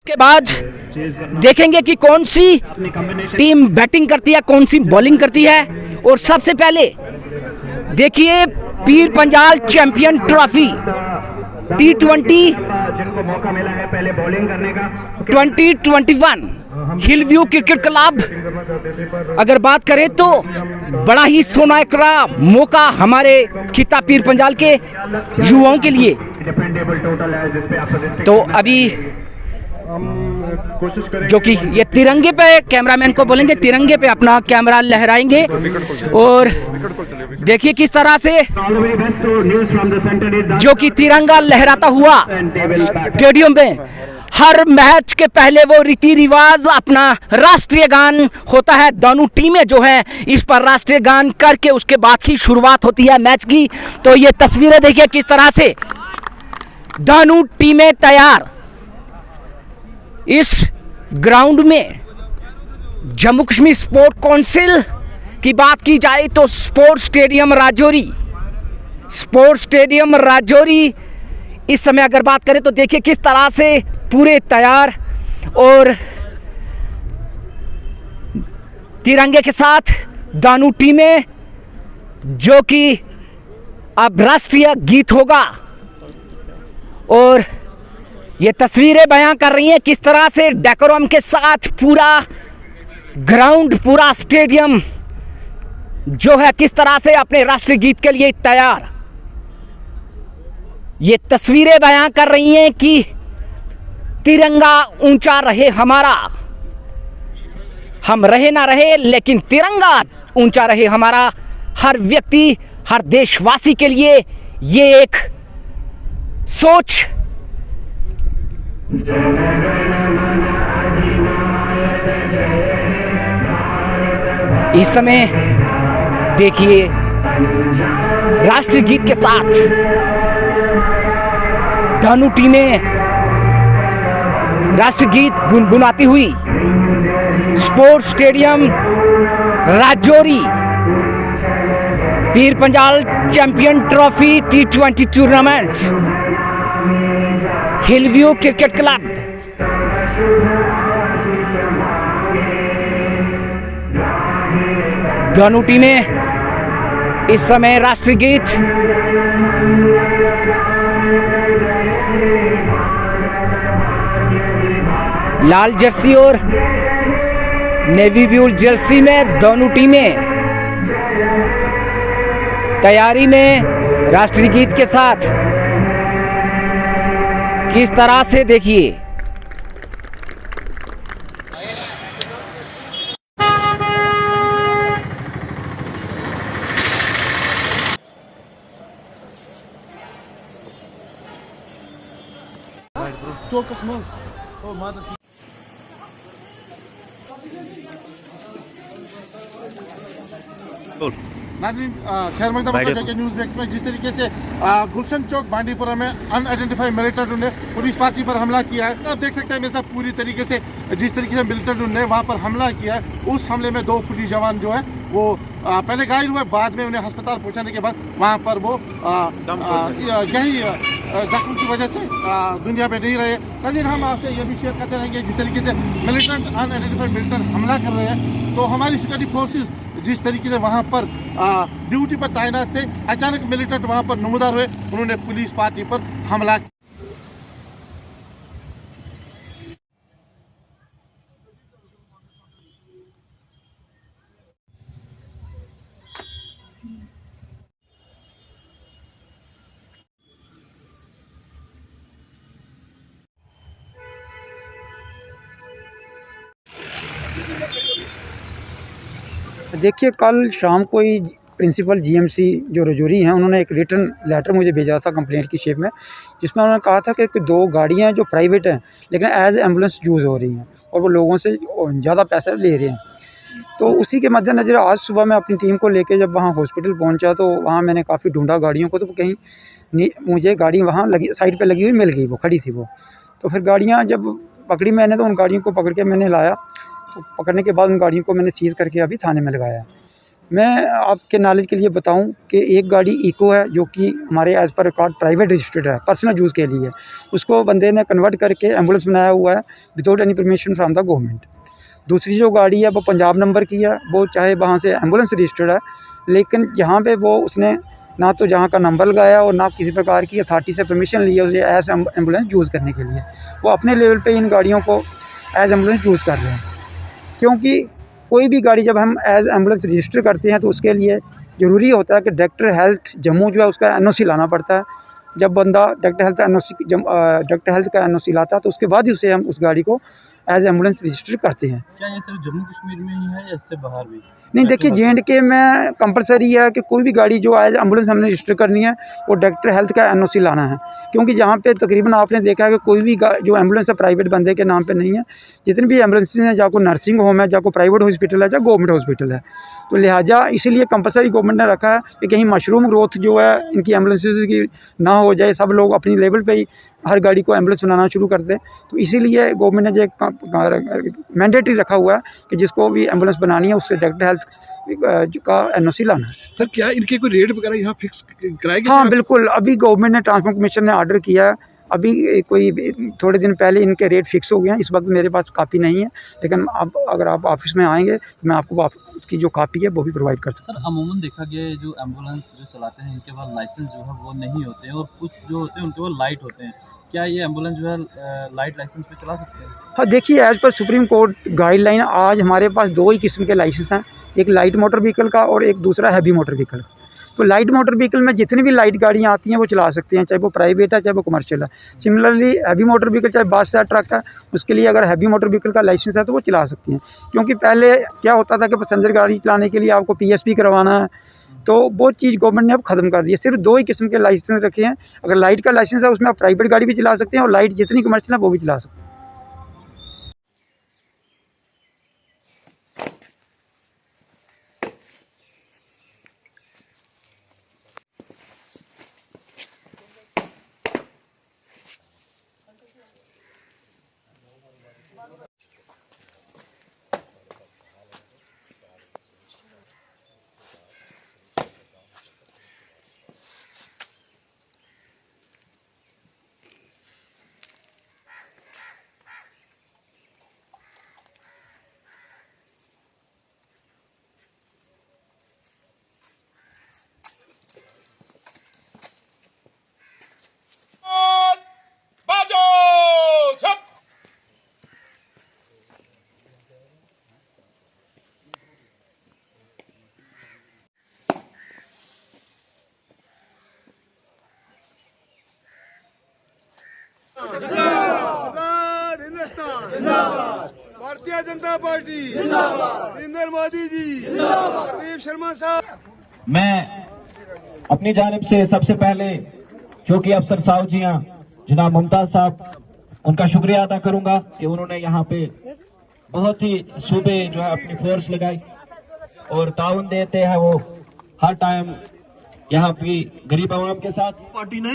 के बाद देखेंगे कि कौन सी टीम बैटिंग करती है, कौन सी बॉलिंग करती है। और सबसे पहले देखिए Pir Panjal champion trophy T20 2021 हिल व्यू क्रिकेट क्लब अगर बात करें तो बड़ा ही सोनाकरा मौका हमारे खिता पीर पंजाल के युवाओं के लिए। तो अभी जो कि ये तिरंगे पे, कैमरामैन को बोलेंगे तिरंगे पे अपना कैमरा लहराएंगे और देखिए किस तरह से जो कि तिरंगा लहराता हुआ स्टेडियम में। हर मैच के पहले वो रीति रिवाज अपना राष्ट्रीय गान होता है, दोनों टीमें जो है इस पर राष्ट्रीय गान करके उसके बाद ही शुरुआत होती है मैच की। तो ये तस्वीरें देखिए किस तरह से दोनों टीमें तैयार। इस ग्राउंड में जम्मू कश्मीर स्पोर्ट काउंसिल की बात की जाए तो स्पोर्ट्स स्टेडियम राजौरी इस समय अगर बात करें तो देखिए किस तरह से पूरे तैयार और तिरंगे के साथ दोनों टीमें, जो कि अब राष्ट्रीय गीत होगा और ये तस्वीरें बयां कर रही हैं किस तरह से डेकोरम के साथ पूरा ग्राउंड, पूरा स्टेडियम जो है किस तरह से अपने राष्ट्रीय गीत के लिए तैयार। ये तस्वीरें बयां कर रही हैं कि तिरंगा ऊंचा रहे हमारा, हम रहे ना रहे लेकिन तिरंगा ऊंचा रहे हमारा। हर व्यक्ति, हर देशवासी के लिए ये एक सोच इस समय देखिए राष्ट्रीय गीत के साथ दोनों टीमें राष्ट्रीय गीत गुनगुनाती हुई sports stadium Rajouri Pir Panjal champion trophy T20 tournament हिल व्यू क्रिकेट क्लब दोनों टीमें इस समय राष्ट्रीय गीत लाल जर्सी और नेवी ब्लू जर्सी में दोनों टीमें तैयारी में राष्ट्रीय गीत के साथ किस तरह से देखिए नाज़रीन, खैर मकदम के न्यूज़ डेस्क में जिस तरीके से गुलशन चौक बांडीपुरा में अनआइडेंटिफाइड मिलिटेंट ने पुलिस पार्टी पर हमला किया है। आप देख सकते हैं मेरे साथ पूरी तरीके से जिस तरीके से मिलिटेंट ने वहां पर हमला किया है, उस हमले में 2 पुलिस जवान जो है वो पहले घायल हुए, बाद में उन्हें अस्पताल पहुंचाने के बाद वहां पर वो यही जख्म की वजह से दुनिया में नहीं रहे। नाज़रीन, हम आपसे ये भी शेयर करते रहेंगे जिस तरीके से मिलिटेंट अनआइडेंटिफाइड मिलिटेंट हमला कर रहे हैं तो हमारी सिक्योरिटी फोर्सेस जिस तरीके से वहां पर ड्यूटी पर तैनात थे, अचानक मिलिटेंट वहां पर नमूदार हुए, उन्होंने पुलिस पार्टी पर हमला किया। देखिए, कल शाम को ही प्रिंसिपल जीएमसी जो राजौरी हैं उन्होंने एक रिटर्न लेटर मुझे भेजा था कंप्लेंट की शेप में, जिसमें उन्होंने कहा था कि 2 गाड़ियां जो प्राइवेट हैं लेकिन एज एम्बुलेंस यूज़ हो रही हैं और वो लोगों से ज़्यादा पैसे ले रहे हैं। तो उसी के मद्देनज़र आज सुबह मैं अपनी टीम को लेके जब वहाँ हॉस्पिटल पहुँचा तो वहाँ मैंने काफ़ी ढूंढा गाड़ियों को, तो कहीं नहीं मुझे गाड़ी वहाँ लगी, साइड पर लगी हुई मिल गई, वो खड़ी थी वो। तो फिर गाड़ियाँ जब पकड़ी मैंने तो उन गाड़ियों को पकड़ के मैंने लाया, तो पकड़ने के बाद उन गाड़ियों को मैंने सीज़ करके अभी थाने में लगाया। मैं आपके नॉलेज के लिए बताऊं कि एक गाड़ी इको है जो कि हमारे as per record private registered है, पर्सनल यूज़ के लिए। उसको बंदे ने कन्वर्ट करके एम्बुलेंस बनाया हुआ है without any permission from the government. दूसरी जो गाड़ी है वो पंजाब नंबर की है, वो चाहे वहाँ से एम्बुलेंस रजिस्टर्ड है, लेकिन यहाँ पे वो उसने ना तो जहाँ का नंबर लगाया और ना किसी प्रकार की अथॉरिटी से परमिशन ली है उसे एज एम्बुलेंस यूज़ करने के लिए। वो अपने लेवल पे इन गाड़ियों को एज एम्बुलेंस यूज़ कर रहे हैं, क्योंकि कोई भी गाड़ी जब हम एज एम्बुलेंस रजिस्टर करते हैं तो उसके लिए ज़रूरी होता है कि डायरेक्टर हेल्थ जम्मू जो है उसका एनओसी लाना पड़ता है। जब बंदा डायरेक्टर हेल्थ का एनओसी लाता है तो उसके बाद ही उसे हम उस गाड़ी को एज एम्बुलेंस रजिस्टर करते हैं। क्या ये सिर्फ जम्मू कश्मीर में ही है या इससे बाहर भी? नहीं, देखिए J&K में कंपलसरी है कि कोई भी गाड़ी जो एज एम्बुलेंस हमने रजिस्टर करनी है वो डायरेक्टर हेल्थ का एनओसी लाना है, क्योंकि जहाँ पे तकरीबन आपने देखा है कि कोई भी जो एम्बुलेंस है प्राइवेट बंदे के नाम पे नहीं है। जितनी भी एम्बुलेंस हैं या कोई नर्सिंग होम है, या कोई प्राइवेट हॉस्पिटल है, या गवर्नमेंट हॉस्पिटल है, तो लिहाजा इसीलिए कंपलसरी गवर्नमेंट ने रखा है कि कहीं मशरूम ग्रोथ जो है इनकी एम्बुलेंसेज की ना हो जाए, सब लोग अपनी लेवल पे ही हर गाड़ी को एम्बुलेंस बनाना शुरू कर दें। तो इसीलिए गवर्नमेंट ने जो मैंडेटरी रखा हुआ है कि जिसको भी एम्बुलेंस बनानी है उससे डायरेक्टर हेल्थ का एनओसी लाना है। सर क्या इनके कोई रेट वगैरह यहाँ फिक्स कराए गए? हाँ बिल्कुल, अभी गवर्नमेंट ने ट्रांसपोर्ट कमीशन ने ऑर्डर किया है, अभी कोई थोड़े दिन पहले इनके रेट फिक्स हो गए हैं। इस वक्त मेरे पास कापी नहीं है, लेकिन अब अगर आप ऑफिस में आएंगे तो मैं आपको उसकी जो कापी है वो भी प्रोवाइड कर सकता हूँ। सर अमूमन देखा गया है जो एम्बुलेंस जो चलाते हैं इनके पास लाइसेंस जो है वो नहीं होते हैं और कुछ जो होते हैं उनके पास लाइट होते हैं। क्या ये एम्बुलेंस जो है लाइट लाइसेंस पे चला सकते हैं? हाँ देखिए, as per supreme court guideline आज हमारे पास दो ही किस्म के लाइसेंस हैं, एक लाइट मोटर व्हीकल का और एक दूसरा हैवी मोटर व्हीकल का। तो लाइट मोटर व्हीकल में जितनी भी लाइट गाड़ियाँ आती हैं वो चला सकते हैं, चाहे वो प्राइवेट है चाहे वो कमर्शियल है। सिमिलरली हैवी मोटर व्हीकल चाहे बस है ट्रक है, उसके लिए अगर हैवी मोटर व्हीकल का लाइसेंस है तो वो चला सकती हैं। क्योंकि पहले क्या होता था कि पैसेंजर गाड़ी चलाने के लिए आपको PSP करवाना है, तो वो चीज़ गवर्नमेंट ने अब ख़त्म कर दी है। सिर्फ दो ही किस्म के लाइसेंस रखे हैं। अगर लाइट का लाइसेंस है उसमें आप प्राइवेट गाड़ी भी चला सकते हैं और लाइट जितनी कमर्शियल है वो भी चला सकते हैं। आजाद हिंदुस्तान जिंदाबाद, भारतीय जनता पार्टी जिंदाबाद, नरेंद्र मोदी जी जिंदाबाद, प्रदीप शर्मा साहब। मैं अपनी जानिब से सबसे पहले जो कि अफसर साहब जी हैं जनाब मुमताज साहब, उनका शुक्रिया अदा करूंगा कि उन्होंने यहाँ पे बहुत ही सूबे जो है अपनी फोर्स लगाई और ताउन देते हैं वो हर टाइम यहाँ भी गरीब आवाम के साथ। पार्टी ने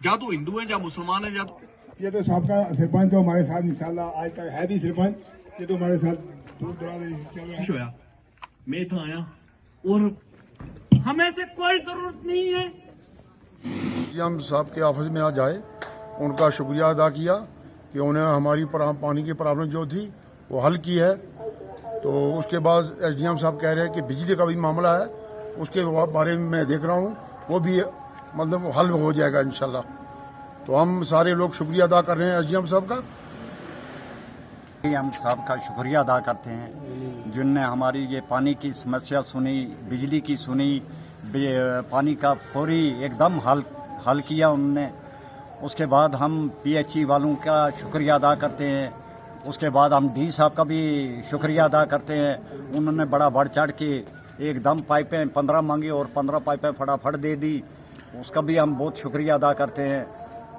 या तो हिंदू है या मुसलमान है या तो ये तो सबका सरपंच जो हमारे साथ इंशाल्लाह आज तक है भी सरपंच, ये तो हमारे साथ दूर दराज चल रहा है। होया मैं था आया और हमें से कोई जरूरत नहीं है जी हम साहब के ऑफिस में आज आए, उनका शुक्रिया अदा किया कि उन्हें हमारी पानी की प्रॉब्लम जो थी वो हल की है। तो उसके बाद SDM साहब कह रहे हैं कि बिजली का भी मामला है, उसके बारे में मैं देख रहा हूँ वो भी मतलब हल हो जाएगा इंशाल्लाह। तो हम सारे लोग शुक्रिया अदा कर रहे हैं SDM साहब का। हम साहब का शुक्रिया अदा करते हैं जिनने हमारी ये पानी की समस्या सुनी, बिजली की सुनी, पानी का फौरी एकदम हल किया उन्होंने। उसके बाद हम PHE वालों का शुक्रिया अदा करते हैं। उसके बाद हम D साहब का भी शुक्रिया अदा करते हैं, उन्होंने बड़ा बढ़ चढ़ के एकदम पाइपें 15 मांगी और 15 पाइपें फटाफट दे दी, उसका भी हम बहुत शुक्रिया अदा करते हैं।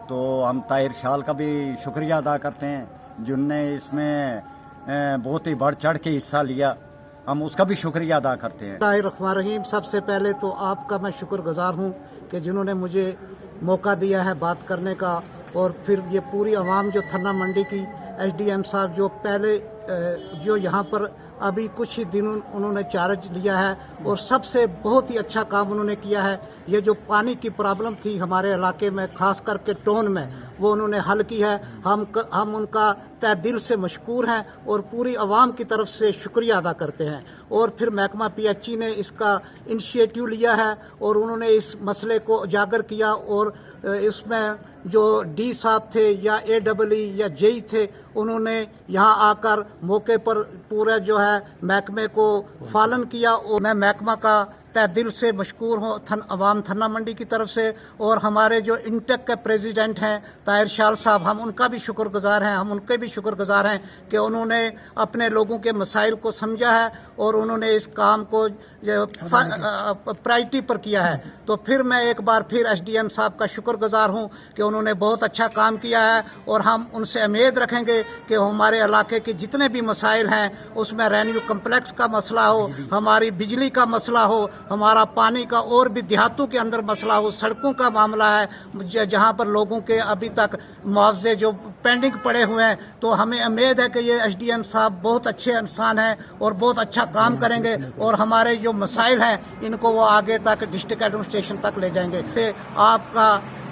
तो हम ताहिर शाल का भी शुक्रिया अदा करते हैं जिनने इसमें बहुत ही बढ़ चढ़ के हिस्सा लिया, हम उसका भी शुक्रिया अदा करते हैं। बिस्मिल्लाहिर्रहमानिर्रहीम। सबसे पहले तो आपका मैं शुक्रगुजार हूँ कि जिन्होंने मुझे मौका दिया है बात करने का, और फिर ये पूरी आवाम जो थन्ना मंडी की SDM साहब जो पहले जो यहाँ पर अभी कुछ ही दिन उन्होंने चार्ज लिया है और सबसे बहुत ही अच्छा काम उन्होंने किया है। ये जो पानी की प्रॉब्लम थी हमारे इलाके में, खास करके टोन में, वो उन्होंने हल की है। हम उनका तहे दिल से मशकूर हैं और पूरी आवाम की तरफ से शुक्रिया अदा करते हैं। और फिर महकमा पीएचई ने इसका इनिशिएटिव लिया है और उन्होंने इस मसले को उजागर किया और इसमें जो डी साहब थे या AEE या जेई थे, उन्होंने यहाँ आकर मौके पर पूरा जो है महकमे को पालन किया। और मैं महकमा का तहे दिल से मशकूर हूँ अवाम थन्ना मंडी की तरफ से। और हमारे जो इंटेक के प्रेसिडेंट हैं ताहिर शाल साहब, हम उनका भी शुक्रगुजार हैं, हम उनके भी शुक्रगुजार हैं कि उन्होंने अपने लोगों के मसाइल को समझा है और उन्होंने इस काम को प्रायोरिटी पर किया है। तो फिर मैं एक बार फिर SDM साहब का शुक्रगुजार हूँ कि उन्होंने बहुत अच्छा काम किया है और हम उनसे उम्मीद रखेंगे कि हमारे इलाके के जितने भी मसाइल हैं, उसमें रेवेन्यू कम्प्लेक्स का मसला हो, हमारी बिजली का मसला हो, हमारा पानी का और भी देहातों के अंदर मसला हो, सड़कों का मामला है जहाँ पर लोगों के अभी तक मुआवजे जो पेंडिंग पड़े हुए हैं, तो हमें उम्मीद है कि ये SDM साहब बहुत अच्छे इंसान हैं और बहुत अच्छा काम करेंगे और हमारे जो मसाइल हैं इनको वो आगे तक डिस्ट्रिक्ट एडमिनिस्ट्रेशन तक ले जाएंगे।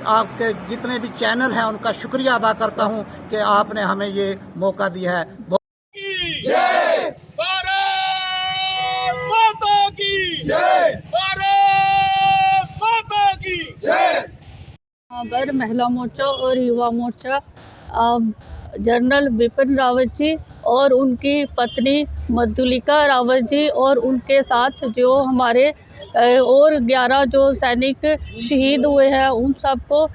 आपके जितने भी चैनल हैं उनका शुक्रिया अदा करता हूं कि आपने हमें ये मौका दिया है। जय भारत माता की जय, भारत माता की जय। पर महिला मोर्चा और युवा मोर्चा जनरल बिपिन रावत जी और उनकी पत्नी मधुलिका रावत जी और उनके साथ जो हमारे और 11 जो सैनिक शहीद हुए हैं, उन सबको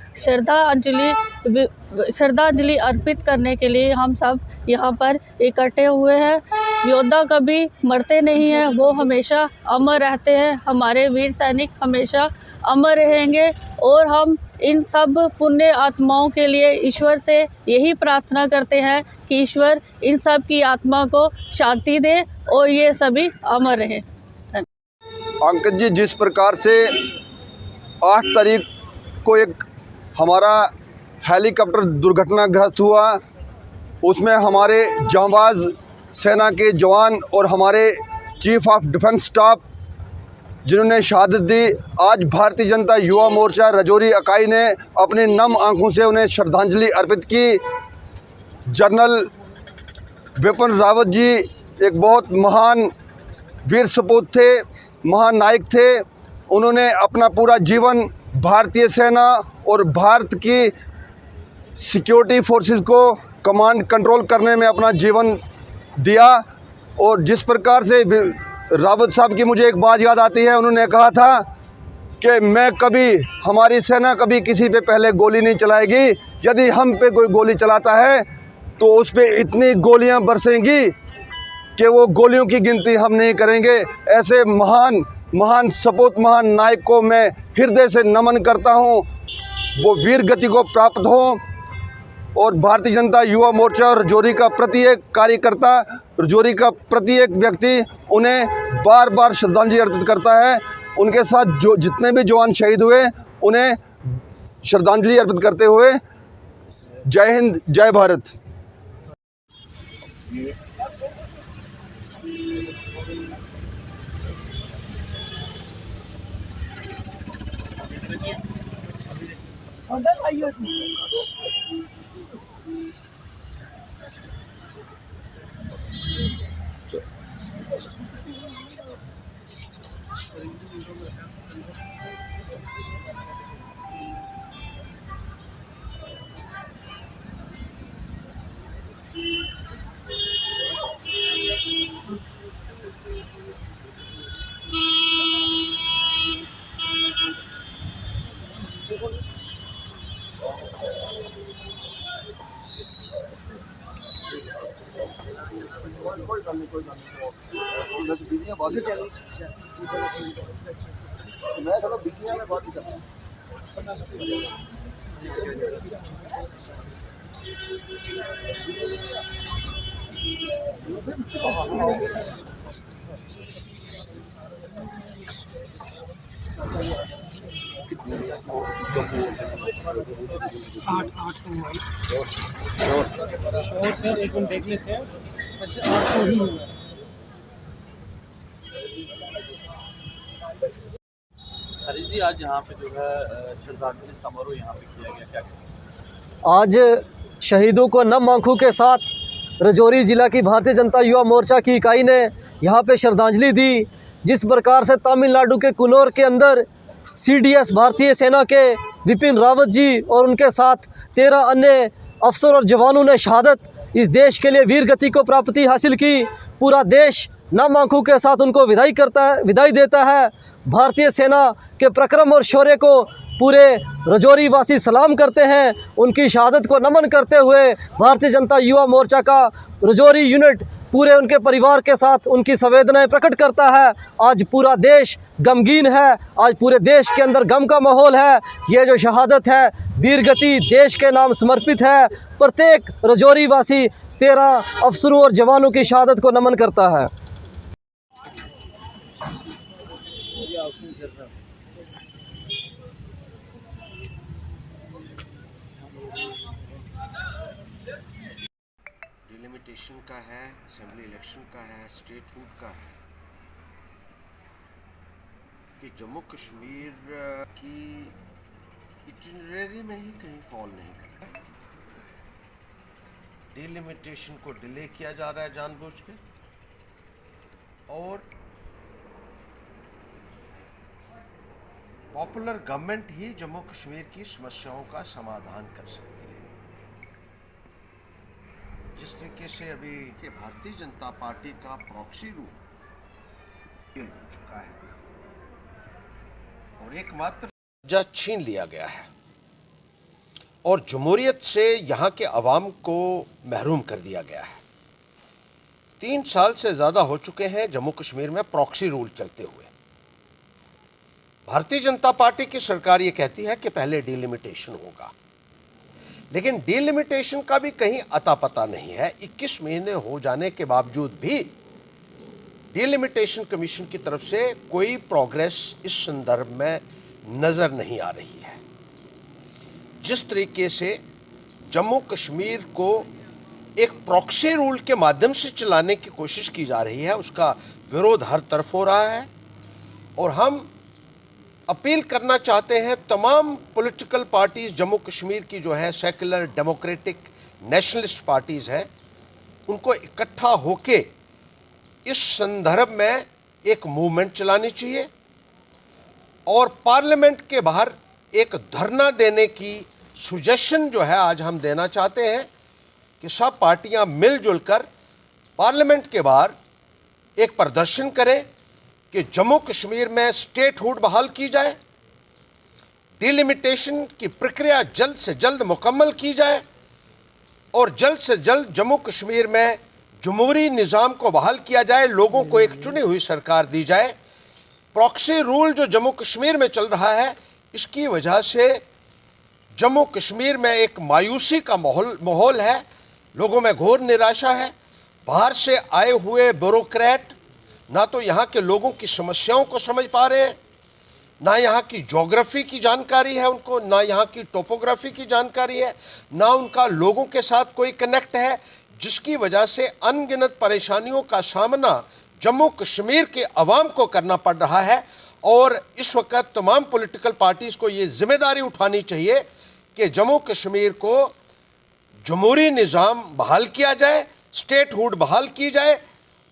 श्रद्धांजलि अर्पित करने के लिए हम सब यहाँ पर इकट्ठे हुए हैं। योद्धा कभी मरते नहीं हैं, वो हमेशा अमर रहते हैं। हमारे वीर सैनिक हमेशा अमर रहेंगे और हम इन सब पुण्य आत्माओं के लिए ईश्वर से यही प्रार्थना करते हैं कि ईश्वर इन सब की आत्मा को शांति दे और ये सभी अमर रहे। अंकित जी, जिस प्रकार से 8 तारीख को एक हमारा हेलीकॉप्टर दुर्घटनाग्रस्त हुआ, उसमें हमारे जांबाज सेना के जवान और हमारे चीफ ऑफ डिफेंस स्टाफ जिन्होंने शहादत दी, आज भारतीय जनता युवा मोर्चा रजौरी इकाई ने अपनी नम आंखों से उन्हें श्रद्धांजलि अर्पित की। जनरल बिपिन रावत जी एक बहुत महान वीर सपूत थे, महान नायक थे। उन्होंने अपना पूरा जीवन भारतीय सेना और भारत की सिक्योरिटी फोर्सेस को कमांड कंट्रोल करने में अपना जीवन दिया। और जिस प्रकार से रावत साहब की मुझे एक बात याद आती है, उन्होंने कहा था कि हमारी सेना कभी किसी पे पहले गोली नहीं चलाएगी, यदि हम पे कोई गोली चलाता है तो उस पे इतनी गोलियां बरसेंगी कि वो गोलियों की गिनती हम नहीं करेंगे। ऐसे महान सपूत महान नायक को मैं हृदय से नमन करता हूँ, वो वीर गति को प्राप्त हो। और भारतीय जनता युवा मोर्चा और रजौरी का प्रत्येक कार्यकर्ता, रजौरी का प्रत्येक व्यक्ति उन्हें बार बार श्रद्धांजलि अर्पित करता है। उनके साथ जो जितने भी जवान शहीद हुए उन्हें श्रद्धांजलि अर्पित करते हुए जय हिंद, जय भारत। शॉर्ट सर एक मिनट देख लेते हैं, वैसे 8 तो ही हुआ है। आज यहाँ पे जो है श्रद्धांजलि समारोह यहाँ पे किया गया, क्या आज शहीदों को नम आंखों के साथ राजौरी ज़िला की भारतीय जनता युवा मोर्चा की इकाई ने यहाँ पे श्रद्धांजलि दी। जिस प्रकार से तमिलनाडु के कुन्नूर के अंदर CDS भारतीय सेना के विपिन रावत जी और उनके साथ 13 अन्य अफसर और जवानों ने शहादत इस देश के लिए वीर गति को प्राप्ति हासिल की, पूरा देश नम आंखों के साथ उनको विदाई देता है। भारतीय सेना के पराक्रम और शौर्य को पूरे राजौरी वासी सलाम करते हैं। उनकी शहादत को नमन करते हुए भारतीय जनता युवा मोर्चा का राजौरी यूनिट पूरे उनके परिवार के साथ उनकी संवेदनाएं प्रकट करता है। आज पूरा देश गमगीन है, आज पूरे देश के अंदर गम का माहौल है। ये जो शहादत है वीर गति देश के नाम समर्पित है। प्रत्येक राजौरी वासी 13 अफसरों और जवानों की शहादत को नमन करता है। डिलिमिटेशन का है, असेंबली इलेक्शन का है, स्टेटहुड का है कि जम्मू कश्मीर की इटिनरी में ही कहीं फॉल नहीं कर रहा। डिलिमिटेशन को डिले किया जा रहा है जानबूझ के, और पॉपुलर गवर्नमेंट ही जम्मू कश्मीर की समस्याओं का समाधान कर सकती है। जिस तरीके से अभी के भारतीय जनता पार्टी का प्रॉक्सी रूप हो चुका है और एकमात्र दर्जा छीन लिया गया है और जमहूरियत से यहाँ के अवाम को महरूम कर दिया गया है। 3 साल से ज़्यादा हो चुके हैं जम्मू कश्मीर में प्रॉक्सी रूल चलते हुए। भारतीय जनता पार्टी की सरकार ये कहती है कि पहले डिलिमिटेशन होगा, लेकिन डिलिमिटेशन का भी कहीं अता पता नहीं है। 21 महीने हो जाने के बावजूद भी डिलिमिटेशन कमीशन की तरफ से कोई प्रोग्रेस इस संदर्भ में नज़र नहीं आ रही है। जिस तरीके से जम्मू कश्मीर को एक प्रॉक्सी रूल के माध्यम से चलाने की कोशिश की जा रही है, उसका विरोध हर तरफ हो रहा है। और हम अपील करना चाहते हैं तमाम पॉलिटिकल पार्टीज़ जम्मू कश्मीर की जो है सेकुलर डेमोक्रेटिक नेशनलिस्ट पार्टीज़ हैं, उनको इकट्ठा होके इस संदर्भ में एक मूवमेंट चलानी चाहिए और पार्लियामेंट के बाहर एक धरना देने की सुजेशन जो है आज हम देना चाहते हैं कि सब पार्टियां मिलजुल कर पार्लियामेंट के बाहर एक प्रदर्शन करें कि जम्मू कश्मीर में स्टेटहुड बहाल की जाए, डिलिमिटेशन की प्रक्रिया जल्द से जल्द मुकम्मल की जाए और जल्द से जल्द जम्मू कश्मीर में जमहूरी निज़ाम को बहाल किया जाए, लोगों को एक चुनी हुई सरकार दी जाए। प्रॉक्सी रूल जो जम्मू कश्मीर में चल रहा है, इसकी वजह से जम्मू कश्मीर में एक मायूसी का माहौल है, लोगों में घोर निराशा है। बाहर से आए हुए ब्यूरोक्रेट ना तो यहाँ के लोगों की समस्याओं को समझ पा रहे हैं, ना यहाँ की ज्योग्राफी की जानकारी है उनको, ना यहाँ की टोपोग्राफी की जानकारी है, ना उनका लोगों के साथ कोई कनेक्ट है, जिसकी वजह से अनगिनत परेशानियों का सामना जम्मू कश्मीर के अवाम को करना पड़ रहा है। और इस वक्त तमाम पॉलिटिकल पार्टीज़ को ये जिम्मेदारी उठानी चाहिए कि जम्मू कश्मीर को जमहूरी निज़ाम बहाल किया जाए, स्टेटहुड बहाल की जाए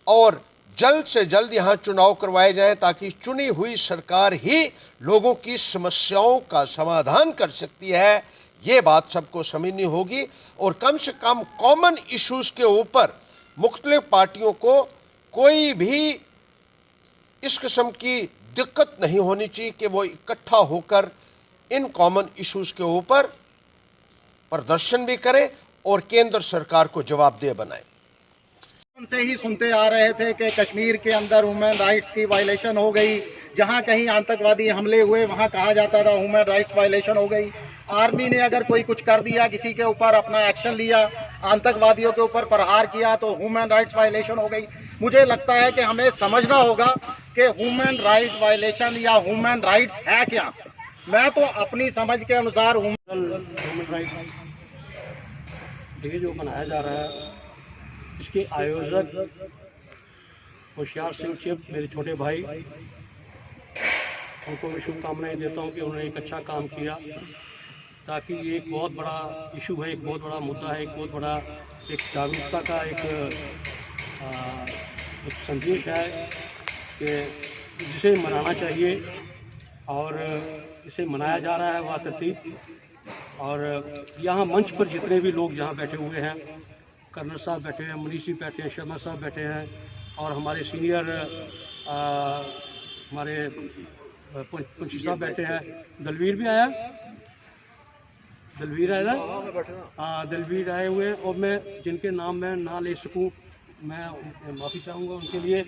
और जल्द से जल्द यहाँ चुनाव करवाए जाएं ताकि चुनी हुई सरकार ही लोगों की समस्याओं का समाधान कर सकती है। ये बात सबको समझनी होगी और कम से कम कॉमन इश्यूज़ के ऊपर मुख्तलिफ पार्टियों को कोई भी इस किस्म की दिक्कत नहीं होनी चाहिए कि वो इकट्ठा होकर इन कॉमन इश्यूज़ के ऊपर प्रदर्शन भी करें और केंद्र सरकार को जवाबदेह बनाएं। से ही सुनते आ रहे थे कि कश्मीर के अंदर ह्यूमन राइट्स की वायलेशन हो गई, जहां कहीं आतंकवादी हमले हुए वहां कहा जाता था ह्यूमन राइट्स वायलेशन हो गई। आर्मी ने अगर कोई कुछ कर दिया, किसी के ऊपर अपना एक्शन लिया, आतंकवादियों के ऊपर प्रहार किया तो ह्यूमन राइट्स वायलेशन हो गई। मुझे लगता है कि हमें समझना होगा कि ह्यूमन राइट्स वायलेशन या ह्यूमन राइट्स है क्या। मैं तो अपनी समझ के अनुसार ह्यूमन राइट्स डे जो मनाया जा रहा है, इसके आयोजक होशियार सिंह चिप मेरे छोटे भाई उनको मैं शुभकामनाएं देता हूँ कि उन्होंने एक अच्छा काम किया, ताकि ये एक बहुत बड़ा इशू है, एक बहुत बड़ा मुद्दा है, एक बहुत बड़ा एक जागरूकता का एक संदेश है कि जिसे मनाना चाहिए और इसे मनाया जा रहा है वाकई। और यहाँ मंच पर जितने भी लोग यहाँ बैठे हुए हैं, कर्नल साहब बैठे हैं, मनीष जी बैठे हैं, शर्मा साहब बैठे हैं, और हमारे सीनियर हमारे पंची साहब बैठे हैं, दलवीर भी आया, दलवीर आया, हाँ दलवीर आए हुए हैं। और मैं जिनके नाम मैं ना ले सकूं, मैं माफ़ी चाहूँगा उनके लिए।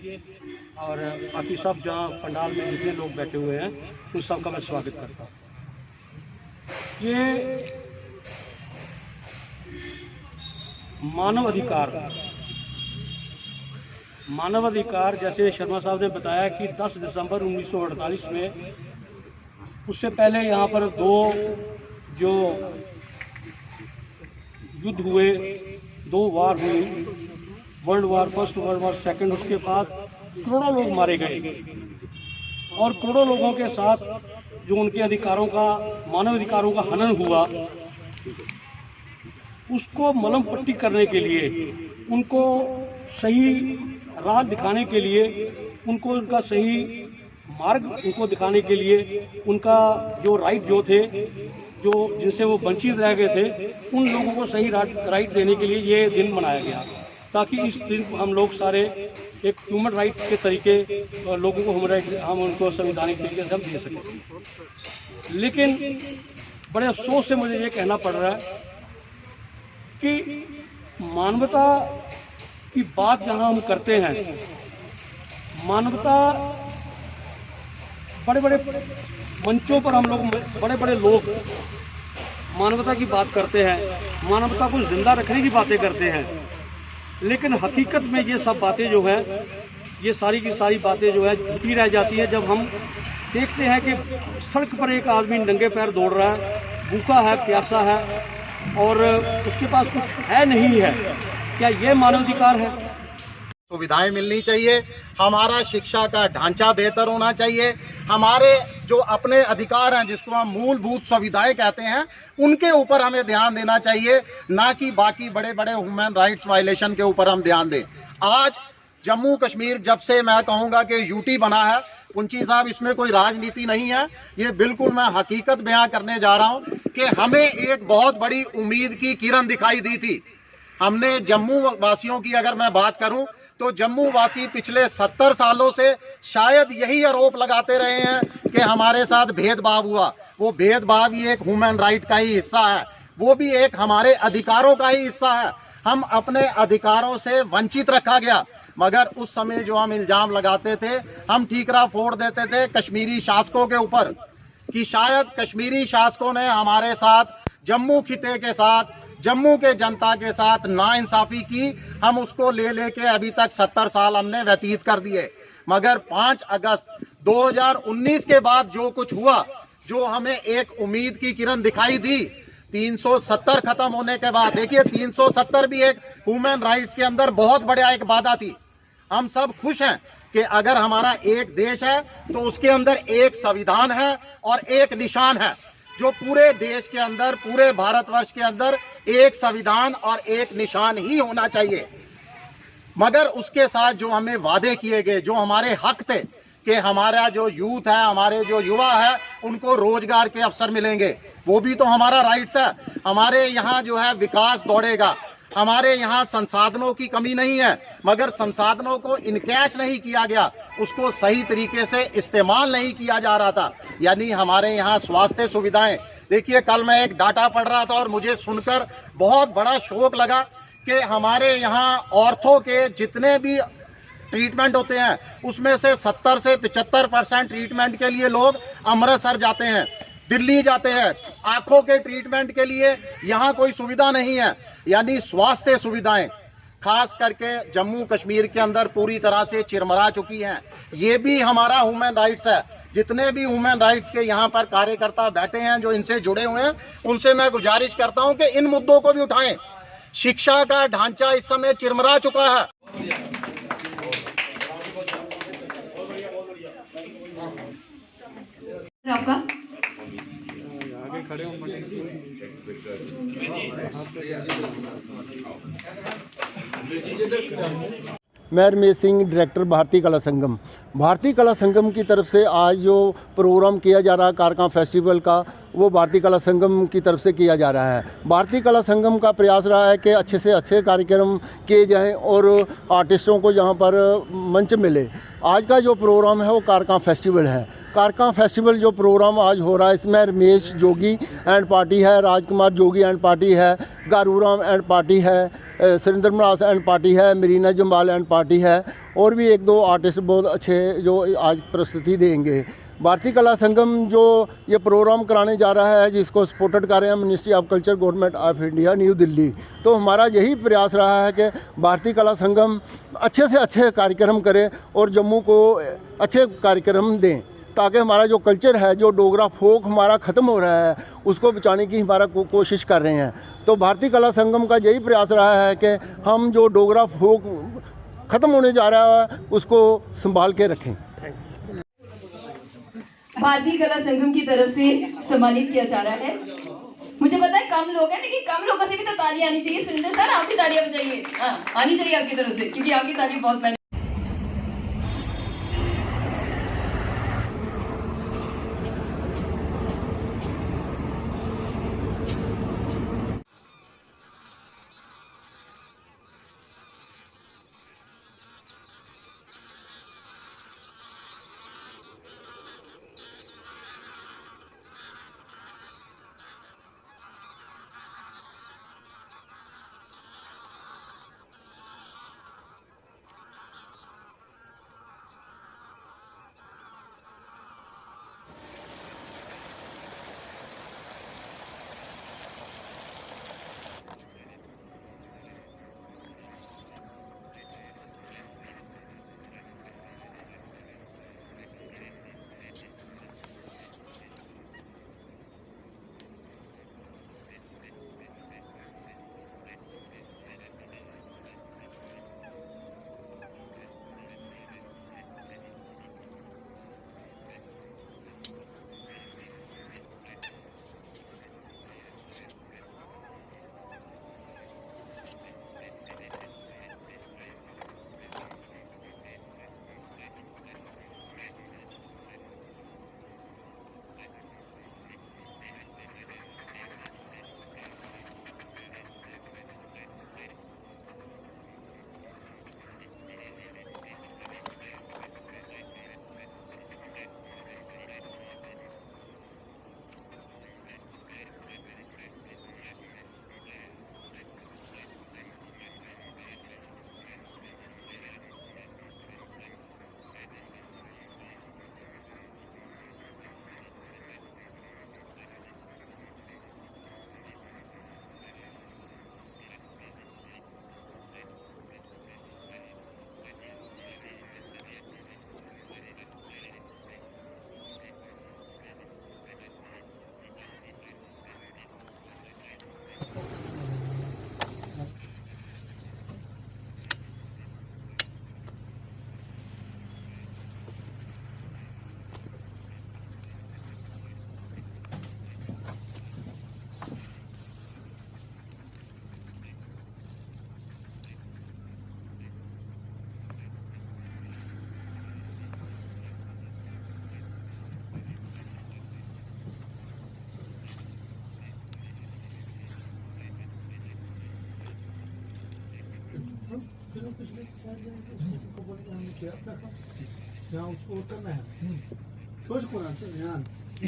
और बाकी सब जहाँ पंडाल में जितने लोग बैठे हुए हैं उन सब का मैं स्वागत करता हूँ। ये मानव अधिकार जैसे शर्मा साहब ने बताया कि 10 दिसंबर 1948 में, उससे पहले यहाँ पर 2 जो युद्ध हुए, 2 वार हुई, world war first, world war second. उसके बाद करोड़ों लोग मारे गए और करोड़ों लोगों के साथ जो उनके अधिकारों का, मानव अधिकारों का हनन हुआ, उसको मलम पट्टी करने के लिए, उनको सही राह दिखाने के लिए, उनको उनका सही मार्ग उनको दिखाने के लिए, उनका जो राइट जो थे, जो जिनसे वो वंचित रह गए थे, उन लोगों को सही राइट देने के लिए ये दिन मनाया गया, ताकि इस दिन हम लोग सारे एक ह्यूमन राइट के तरीके लोगों को हम उनको संवैधानिक तरीके से हम दे सकें। लेकिन बड़े अफसोस से मुझे ये कहना पड़ रहा है कि मानवता की बात जहाँ हम करते हैं, मानवता बड़े बड़े मंचों पर हम लोग, बड़े बड़े लोग मानवता की बात करते हैं, मानवता को जिंदा रखने की बातें करते हैं, लेकिन हकीकत में ये सब बातें जो हैं, ये सारी की सारी बातें जो है झूठी रह जाती है। जब हम देखते हैं कि सड़क पर एक आदमी नंगे पैर दौड़ रहा है, भूखा है, प्यासा है और उसके पास कुछ है नहीं है, क्या ये मानवाधिकार है? सुविधाएं मिलनी चाहिए, हमारा शिक्षा का ढांचा बेहतर होना चाहिए, हमारे जो अपने अधिकार हैं जिसको हम मूलभूत सुविधाएं कहते हैं, उनके ऊपर हमें ध्यान देना चाहिए, ना कि बाकी बड़े बड़े ह्यूमन राइट्स वायलेशन के ऊपर हम ध्यान दें। आज जम्मू कश्मीर जब से मैं कहूँगा कि यूटी बना है, पुंची साहब इसमें कोई राजनीति नहीं है, ये बिल्कुल मैं हकीकत बयां करने जा रहा हूँ कि हमें एक बहुत बड़ी उम्मीद की किरण दिखाई दी थी। हमने जम्मू वासियों की अगर मैं बात करूं तो जम्मू वासी पिछले 70 सालों से शायद यही आरोप लगाते रहे हैं कि हमारे साथ भेदभाव हुआ। वो भेदभाव ही एक ह्यूमन राइट का ही हिस्सा है, वो भी एक हमारे अधिकारों का ही हिस्सा है। हम अपने अधिकारों से वंचित रखा गया, मगर उस समय जो हम इल्जाम लगाते थे, हम ठीकरा फोड़ देते थे कश्मीरी शासकों के ऊपर कि शायद कश्मीरी शासकों ने हमारे साथ, जम्मू खिते के साथ, जम्मू के जनता के साथ नाइंसाफी की। हम उसको ले लेके अभी तक 70 साल हमने व्यतीत कर दिए, मगर 5 अगस्त 2019 के बाद जो कुछ हुआ, जो हमें एक उम्मीद की किरण दिखाई दी, 370 खत्म होने के बाद, देखिए 370 भी एक ह्यूमन राइट्स के अंदर बहुत बड़ा एक बाधा थी। हम सब खुश हैं कि अगर हमारा एक देश है तो उसके अंदर एक संविधान है और एक निशान है, जो पूरे देश के अंदर, पूरे भारतवर्ष के अंदर एक संविधान और एक निशान ही होना चाहिए। मगर उसके साथ जो हमें वादे किए गए, जो हमारे हक थे कि हमारा जो यूथ है, हमारे जो युवा है, उनको रोजगार के अवसर मिलेंगे, वो भी तो हमारा राइट्स है। हमारे यहाँ जो है विकास दौड़ेगा, हमारे यहाँ संसाधनों की कमी नहीं है, मगर संसाधनों को इनकैश नहीं किया गया, उसको सही तरीके से इस्तेमाल नहीं किया जा रहा था। यानी हमारे यहाँ स्वास्थ्य सुविधाएं, देखिए कल मैं एक डाटा पढ़ रहा था और मुझे सुनकर बहुत बड़ा शौक लगा कि हमारे यहाँ औरतों के जितने भी ट्रीटमेंट होते हैं, उसमें से 70 से 75% ट्रीटमेंट के लिए लोग अमृतसर जाते हैं, दिल्ली जाते हैं। आंखों के ट्रीटमेंट के लिए यहाँ कोई सुविधा नहीं है। यानी स्वास्थ्य सुविधाएं खास करके जम्मू कश्मीर के अंदर पूरी तरह से चिरमरा चुकी हैं। ये भी हमारा ह्यूमन राइट्स है। जितने भी ह्यूमन राइट्स के यहाँ पर कार्यकर्ता बैठे हैं, जो इनसे जुड़े हुए हैं, उनसे मैं गुजारिश करता हूं कि इन मुद्दों को भी उठाएं। शिक्षा का ढांचा इस समय चिरमरा चुका है। आपका आगे खड़े हो मैं रमेश सिंह, डायरेक्टर भारतीय कला संगम। भारतीय कला संगम की तरफ से आज जो प्रोग्राम किया जा रहा है कारखां फेस्टिवल का, वो भारतीय कला संगम की तरफ से किया जा रहा है। भारतीय कला संगम का प्रयास रहा है कि अच्छे से अच्छे कार्यक्रम किए जाएं और आर्टिस्टों को यहाँ पर मंच मिले। आज का जो प्रोग्राम है वो कारखां फेस्टिवल है। कारखां फेस्टिवल जो प्रोग्राम आज हो रहा है, इसमें रमेश जोगी एंड पार्टी है, राजकुमार जोगी एंड पार्टी है, गारूराम एंड पार्टी है, सुरेंद्र मनास एंड पार्टी है, मरीना जम्बाल एंड पार्टी है, और भी एक दो आर्टिस्ट बहुत अच्छे जो आज प्रस्तुति देंगे। भारतीय कला संगम जो ये प्रोग्राम कराने जा रहा है, जिसको सपोर्टेड कर रहे हैं ministry of culture, government of India, new Delhi. तो हमारा यही प्रयास रहा है कि भारतीय कला संगम अच्छे से अच्छे कार्यक्रम करे और जम्मू को अच्छे कार्यक्रम दें, ताकि हमारा जो कल्चर है, जो डोगरा फोक हमारा ख़त्म हो रहा है, उसको बचाने की हमारा कोशिश कर रहे हैं। तो भारतीय कला संगम का यही प्रयास रहा है कि हम जो डोगरा फोक ख़त्म होने जा रहा है उसको संभाल के रखें। भारतीय कला संगम की तरफ से सम्मानित किया जा रहा है। मुझे पता है कम लोग हैं, लेकिन कम लोगों से भी तो तालियां आनी चाहिए। सुरेंद्र सर, आप भी तालियां बजाइए। हाँ, आनी चाहिए आपकी तरफ से, क्योंकि आपकी ताली बहुत मैंने।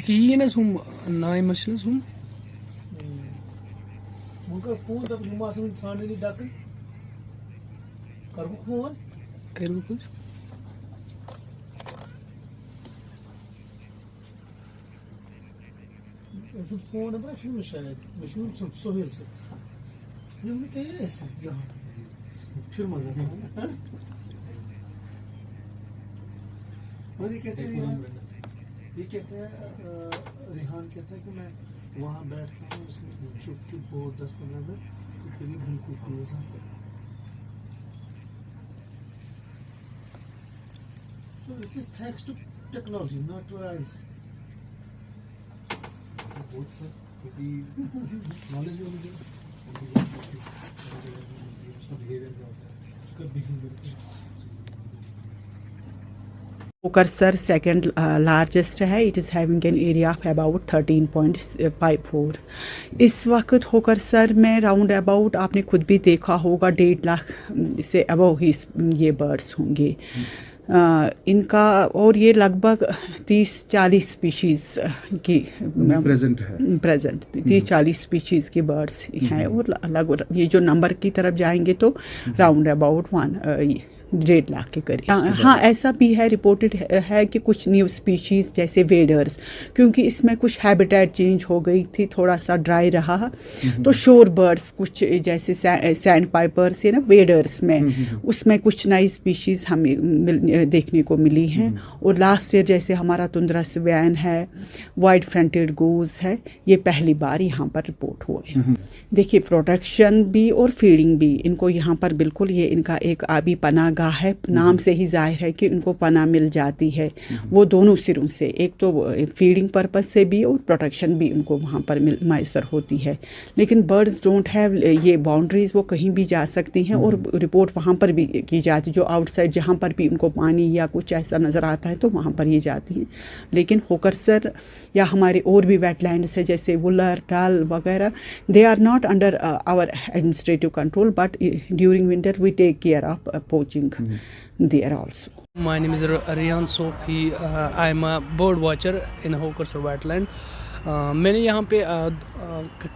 Yine zoom, nein, Maschine zoom. उनका फोन तब हिमाचल छाने नहीं डाके करूँ फोन करूँ कुछ फोन है बड़ा शुरू शायद मशहूर सोहेल से ये उन्हें कह रहे हैं यहाँ फिर मजा नहीं और ये कहते हैं रिहान कहता है कि मैं वहाँ बैठता हूँ उसमें चुप के 10-15 मिनट तो फिर ये बिल्कुल क्लोज आता है। So it is thanks to technology, not to eyes. बहुत सर, क्योंकि नॉलेज भी होनी चाहिए उसका बिहेवियर क्या होता है, उसका बिहेवियर होकर सर सेकंड लार्जेस्ट है. It is having an area of about 13.54. इस वक्त होकर सर में राउंड अबाउट आपने खुद भी देखा होगा 1.5 लाख से अबव ही ये बर्ड्स होंगे. इनका और ये लगभग 30-40 स्पीशीज़ की प्रेजेंट 30-40 स्पीशीज़ के बर्ड्स हैं. और अलग ये जो नंबर की तरफ जाएंगे तो राउंड अबाउट 1.5 लाख के करीब. हाँ, ऐसा भी है, रिपोर्टेड है कि कुछ न्यू स्पीशीज़ जैसे वेडर्स, क्योंकि इसमें कुछ हैबिटेट चेंज हो गई थी, थोड़ा सा ड्राई रहा, तो शोर बर्ड्स कुछ जैसे सैंड पाइपर्स या ना वेडर्स में उसमें कुछ नई स्पीशीज़ हमें देखने को मिली हैं. और लास्ट ईयर जैसे हमारा तुंद्रा स्वेन है, वाइट फ्रंटेड गूज है, ये पहली बार यहाँ पर रिपोर्ट हुए. देखिए, प्रोटेक्शन भी और फीडिंग भी इनको यहाँ पर बिल्कुल, ये इनका एक आबी पनाह है, नाम से ही जाहिर है कि उनको पनाह मिल जाती है. वो दोनों सिरों से, एक तो फीडिंग पर्पस से भी और प्रोटेक्शन भी उनको वहाँ पर मैसर होती है. लेकिन बर्ड्स डोंट हैव ये बाउंड्रीज, वो कहीं भी जा सकती हैं और रिपोर्ट वहाँ पर भी की जाती है. जो आउटसाइड जहाँ पर भी उनको पानी या कुछ ऐसा नज़र आता है तो वहाँ पर ये जाती हैं. लेकिन होकरसर या हमारे और भी वेटलैंड्स है जैसे वुलर, डाल वगैरह, they are not under our administrative control, but during winter we take care of poaching there also. My name is Riyan Sofi. I am a bird watcher in Hokersar wetland. मैंने यहाँ पे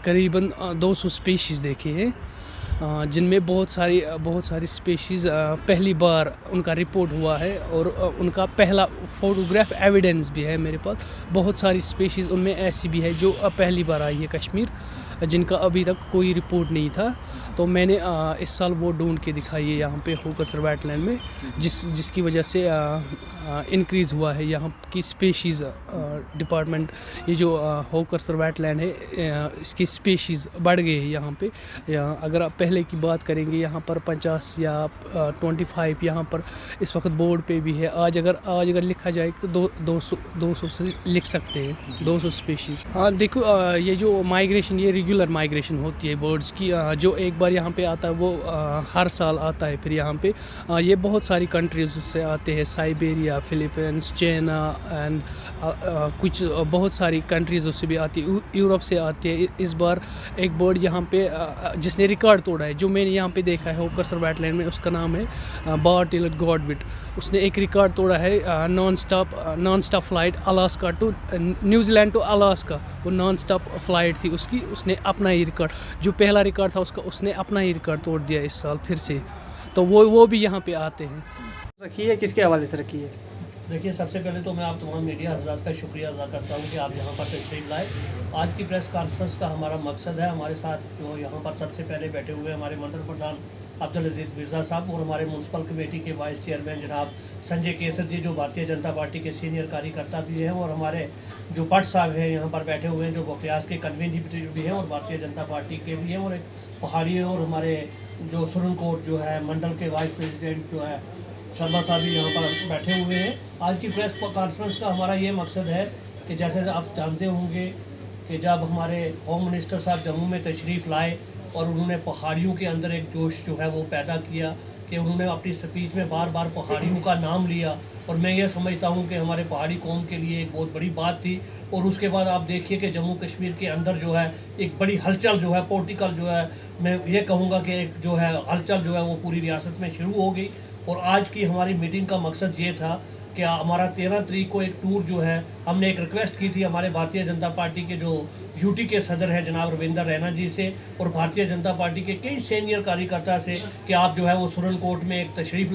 करीबन 200 species देखे हैं, जिनमें बहुत सारी species पहली बार उनका रिपोर्ट हुआ है और उनका पहला फोटोग्राफ एविडेंस भी है मेरे पास. बहुत सारी स्पीशीज़ उनमें ऐसी भी है जो पहली बार आई है कश्मीर, जिनका अभी तक कोई रिपोर्ट नहीं था. तो मैंने इस साल वो ढूंढ के दिखाई है यहाँ पे होकरसर वेटलैंड में, जिसकी वजह से इंक्रीज़ हुआ है यहाँ की स्पीशीज़ डिपार्टमेंट. ये जो होकरसर वेटलैंड है, इसकी स्पीशीज़ बढ़ गई है यहाँ पे. अगर आप पहले की बात करेंगे यहाँ पर 50 या 25 यहाँ पर इस वक्त बोर्ड पे भी है. आज अगर लिखा जाए तो 200 से लिख सकते हैं, 200 स्पीशीज़. हाँ देखो, ये जो माइग्रेशन, ये रेगुलर माइग्रेशन होती है बर्ड्स की. जो एक बार यहाँ पे आता है वो हर साल आता है. फिर यहाँ पे ये बहुत सारी कंट्रीज़ से आते हैं, साइबेरिया, फिलीपींस, चाइना एंड कुछ बहुत सारी कंट्रीज़ से भी आती है, यूरोप से आती है. इस बार एक बर्ड यहाँ पे जिसने रिकॉर्ड तोड़ा है, जो मैंने यहाँ पे देखा है होकरसर वेटलैंड में, उसका नाम है बार-टेलड गॉडविट. उसने एक रिकॉर्ड तोड़ा है, non stop flight Alaska to New Zealand to Alaska. वो नॉन स्टॉप फ्लाइट थी उसकी. उसने अपना ही रिकॉर्ड, जो पहला रिकॉर्ड था उसका, उसने अपना ही रिकॉर्ड तोड़ दिया इस साल फिर से. तो वो भी यहाँ पे आते हैं. रखी है, किसके हवाले से रखी है? देखिए, सबसे पहले तो मैं आप तमाम मीडिया हजरात का शुक्रिया अदा करता हूँ कि आप यहाँ पर तशरीफ़ लाए. आज की प्रेस कॉन्फ्रेंस का हमारा मकसद है, हमारे साथ जो यहाँ पर सबसे पहले बैठे हुए हमारे मंडल प्रधान अब्दुल अजीज़ मिर्ज़ा साहब और हमारे म्यूनसिपल कमेटी के वाइस चेयरमैन जनाब संजय केसर जी, जो भारतीय जनता पार्टी के सीनियर कार्यकर्ता भी हैं, और हमारे जो भट्ट साहब हैं यहाँ पर बैठे हुए हैं, जो बफरियाज के कन्वीनर भी हैं और भारतीय जनता पार्टी के भी हैं, और एक पहाड़ी, और हमारे जो सुरनकोट जो है मंडल के वाइस प्रेसिडेंट जो है शर्मा साहब भी यहाँ पर बैठे हुए हैं. आज की प्रेस कॉन्फ्रेंस का हमारा ये मकसद है कि जैसे आप जानते होंगे कि जब हमारे होम मिनिस्टर साहब जम्मू में तशरीफ़ लाए और उन्होंने पहाड़ियों के अंदर एक जोश जो है वो पैदा किया, कि उन्होंने अपनी स्पीच में बार बार पहाड़ियों का नाम लिया, और मैं ये समझता हूँ कि हमारे पहाड़ी कौम के लिए एक बहुत बड़ी बात थी. और उसके बाद आप देखिए कि जम्मू कश्मीर के अंदर जो है एक बड़ी हलचल जो है पॉलिटिकल जो है, मैं ये कहूँगा कि एक जो है हलचल जो है वो पूरी रियासत में शुरू हो गई. और आज की हमारी मीटिंग का मकसद ये था कि हमारा 13 तारीख को एक टूर जो है, हमने एक रिक्वेस्ट की थी हमारे भारतीय जनता पार्टी के जो यूटी के सदर हैं जनाब रविंदर रैना जी से, और भारतीय जनता पार्टी के कई सीनियर कार्यकर्ता से, कि आप जो है वो सुरनकोट में एक तशरीफ़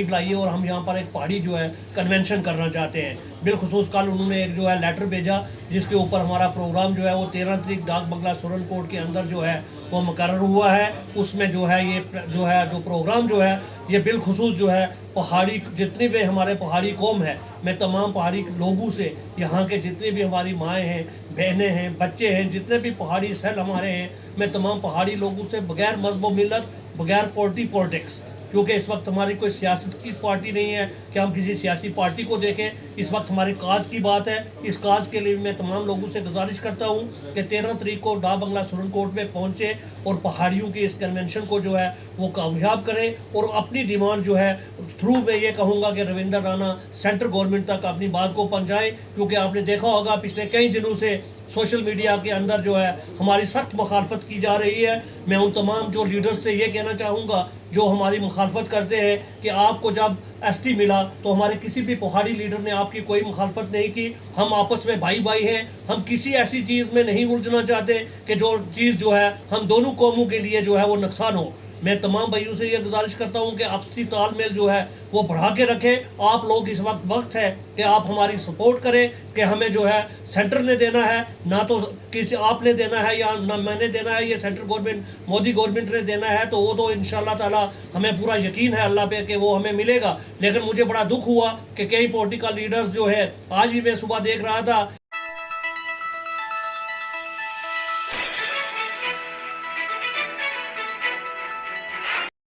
लाइए, और हम यहाँ पर एक पहाड़ी जो है कन्वेंशन करना चाहते हैं. बिलखुसूस कल उन्होंने एक जो है लेटर भेजा, जिसके ऊपर हमारा प्रोग्राम जो है वो 13 तारीख डाक बंगला सुरनकोट के अंदर जो है वो मुकर्रर हुआ है. उसमें जो है ये जो प्रोग्राम जो है ये बिलखुसूस जो है पहाड़ी, जितने भी हमारे पहाड़ी कौम है, मैं तमाम पहाड़ी लोगों से, यहाँ के जितने भी हमारी माएँ हैं, बहनें हैं, बच्चे हैं, जितने भी पहाड़ी सेल हमारे हैं, मैं तमाम पहाड़ी लोगों से बगैर मज़हब व मिल्लत, बगैर पॉलिटिक्स, क्योंकि इस वक्त हमारी कोई सियासत की पार्टी नहीं है कि हम किसी सियासी पार्टी को देखें. इस वक्त हमारे काज की बात है। इस काज के लिए मैं तमाम लोगों से गुजारिश करता हूँ कि 13 तारीख को डा बंगला सुरनकोट में पहुँचे और पहाड़ियों के इस कन्वेंशन को जो है वो कामयाब करें और अपनी डिमांड जो है थ्रू मैं ये कहूँगा कि रविंदर राणा सेंट्रल गवर्नमेंट तक अपनी बात को पहुँचाएं, क्योंकि आपने देखा होगा पिछले कई दिनों से सोशल मीडिया के अंदर जो है हमारी सख्त मुखालफत की जा रही है। मैं उन तमाम जो लीडर्स से ये कहना चाहूँगा जो हमारी मुखालफत करते हैं कि आपको जब एसटी मिला तो हमारे किसी भी पहाड़ी लीडर ने आपकी कोई मुखालफत नहीं की। हम आपस में भाई भाई हैं, हम किसी ऐसी चीज़ में नहीं उलझना चाहते कि जो चीज़ जो है हम दोनों कौमों के लिए जो है वो नुकसान हो। मैं तमाम भाइयों से ये गुजारिश करता हूँ कि आपसी तालमेल जो है वो बढ़ा के रखें। आप लोग इस वक्त है कि आप हमारी सपोर्ट करें कि हमें जो है सेंटर ने देना है, ना तो किसी आपने देना है या ना मैंने देना है, ये सेंट्रल गवर्नमेंट मोदी गवर्नमेंट ने देना है। तो वो तो इंशाल्लाह ताला हमें पूरा यकीन है अल्लाह पे कि वो हमें मिलेगा। लेकिन मुझे बड़ा दुख हुआ कि कई पॉलिटिकल लीडर्स जो है, आज भी मैं सुबह देख रहा था